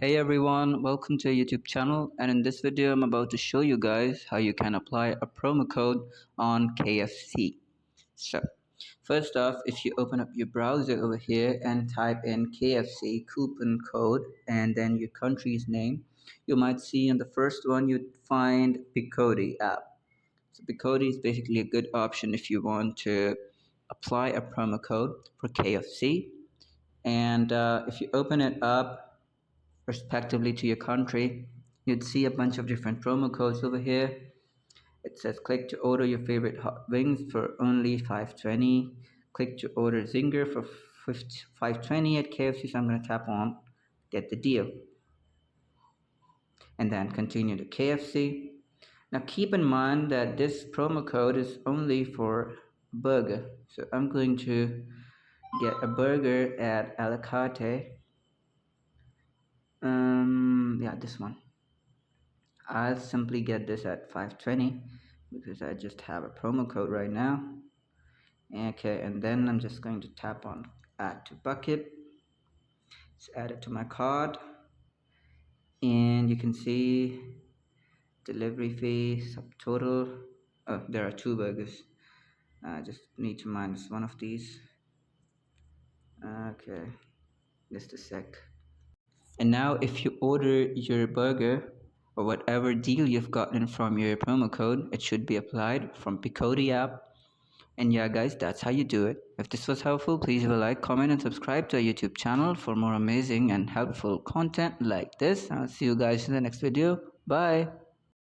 Hey everyone, welcome to our YouTube channel, and in this video I'm about to show you guys how you can apply a promo code on KFC. So first off, if you open up your browser over here and type in KFC coupon code and then your country's name, you might see on the first one you'd find Picodi app. So Picodi is basically a good option if you want to apply a promo code for KFC. And if you open it up respectively to your country, you'd see a bunch of different promo codes over here. It says click to order your favorite hot wings for only $5.20. Click to order Zinger for $5.20 at KFC. So I'm going to tap on get the deal and then continue to KFC. Now keep in mind that this promo code is only for burger. So I'm going to get a burger at Alicante. Yeah, this one. I'll simply get this at $5.20 because I just have a promo code right now. Okay, and then I'm just going to tap on add to bucket. It's added to my card, and you can see delivery fee, subtotal. Oh, there are two burgers. I just need to minus one of these. Okay, just a sec. And now if you order your burger or whatever deal you've gotten from your promo code, it should be applied from Picodi app. And yeah guys, that's how you do it. If this was helpful, please leave a like, comment and subscribe to our YouTube channel for more amazing and helpful content like this. I'll see you guys in the next video. Bye.